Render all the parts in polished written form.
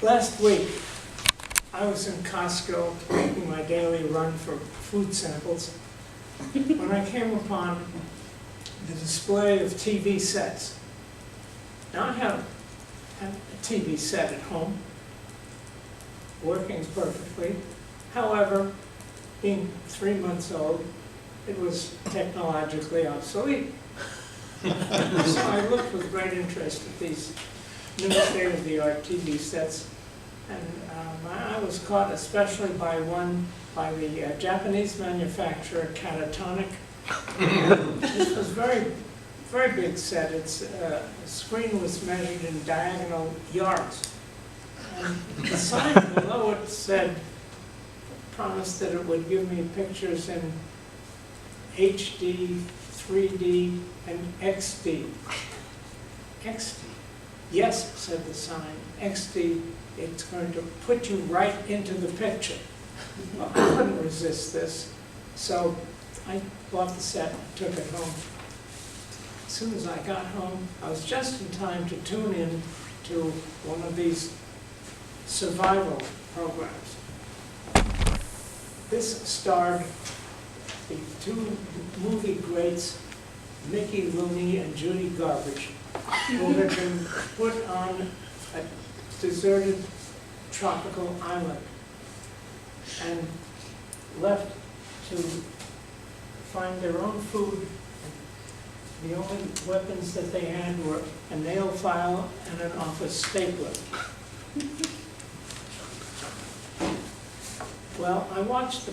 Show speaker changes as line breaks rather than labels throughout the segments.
Last week, I was in Costco making my daily run for food samples when I came upon the display of TV sets. Now I have a TV set at home, working perfectly. However, being 3 months old, it was technologically obsolete. So I looked with great interest at these new state-of-the-art TV sets, and I was caught especially by the Japanese manufacturer Catatonic. This was very big set. Its screen was measured in diagonal yards. And the sign below it said, promised that it would give me pictures in HD, 3D, and XD. XD? Yes, said the sign. XD, it's going to put you right into the picture. Well, I couldn't resist this, so I bought the set and took it home. As soon as I got home, I was just in time to tune in to one of these survival programs. This starred the two movie greats, Mickey Rooney and Judy Garvich, who had been put on a deserted tropical island and left to find their own food. The only weapons that they had were a nail file and an office stapler. Well, I watched the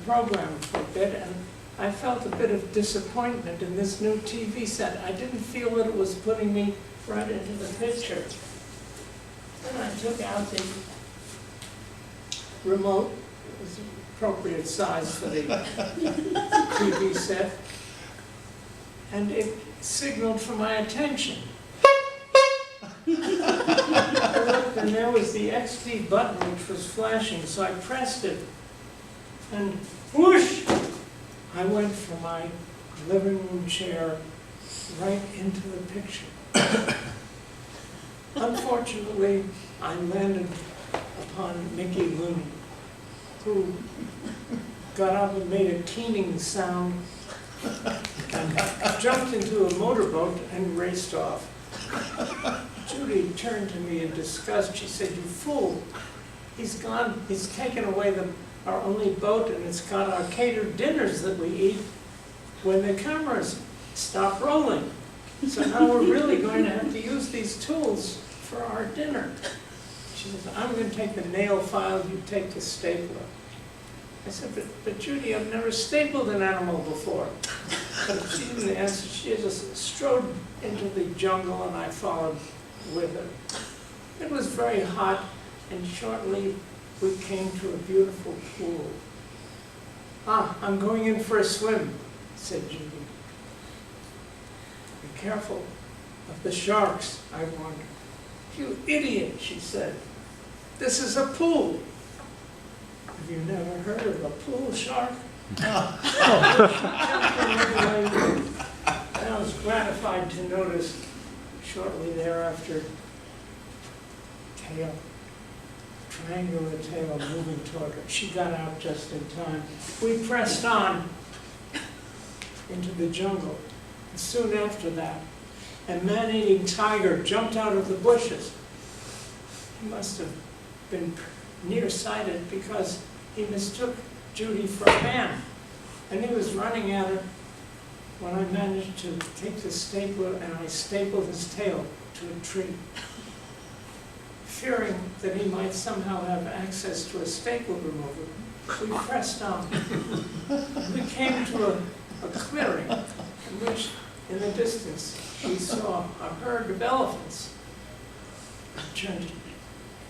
program for a bit, and I felt a bit of disappointment in this new TV set. I didn't feel that it was putting me right into the picture. Then I took out the remote. It was the appropriate size for the TV set, and it signaled for my attention. I looked, and there was the XD button which was flashing, so I pressed it, and whoosh! I went from my living room chair right into the picture. Unfortunately, I landed upon Mickey Rooney, who got up and made a keening sound and jumped into a motorboat and raced off. Judy turned to me in disgust. She said, "You fool, he's gone, he's taken away our only boat, and it's got our catered dinners that we eat when the cameras stop rolling. So now we're really going to have to use these tools for our dinner." She says, "I'm going to take the nail file, you take the stapler." I said, but Judy, I've never stapled an animal before." But she didn't answer. She just strode into the jungle, and I followed with her. It was very hot, and shortly we came to a beautiful pool. "Ah, I'm going in for a swim," said Judy. "Be careful of the sharks," I warned her. "You idiot," she said. "This is a pool." Have you never heard of a pool shark? And I was gratified to notice shortly thereafter, triangular tail moving toward her. She got out just in time. We pressed on into the jungle. And soon after that, a man-eating tiger jumped out of the bushes. He must have been nearsighted because he mistook Judy for a man. And he was running at her when I managed to take the stapler and I stapled his tail to a tree. Fearing that he might somehow have access to a staple remover, we pressed on. We came to a clearing in which, in the distance, we saw a herd of elephants. I turned to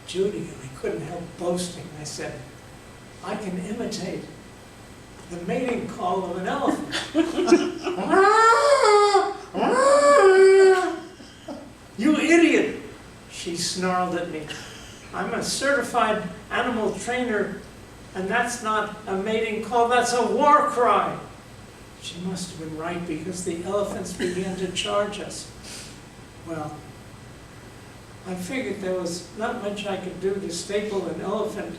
Judy, and I couldn't help boasting. I said, "I can imitate the mating call of an elephant." "You idiot," she snarled at me. "I'm a certified animal trainer, and that's not a mating call, that's a war cry." She must have been right, because the elephants began to charge us. Well, I figured there was not much I could do to staple an elephant,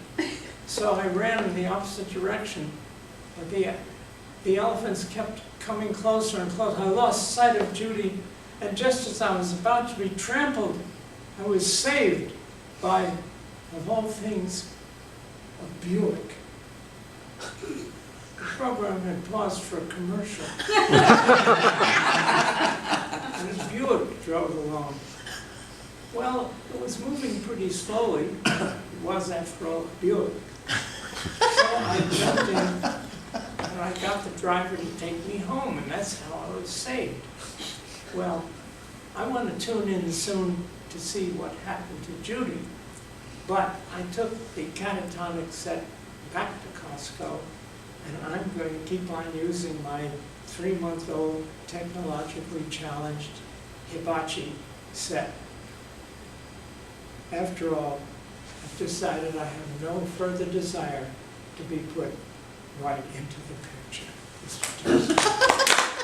so I ran in the opposite direction. But the elephants kept coming closer and closer. I lost sight of Judy, and just as I was about to be trampled, I was saved by, of all things, a Buick. The program had paused for a commercial. And a Buick drove along. Well, it was moving pretty slowly. It was, after all, a Buick. So I jumped in, and I got the driver to take me home, and that's how I was saved. Well, I want to tune in soon to see what happened to Judy, but I took the catatonic set back to Costco, and I'm going to keep on using my 3-month-old technologically challenged Hibachi set. After all, I've decided I have no further desire to be put right into the picture, Mr. Toastmaster.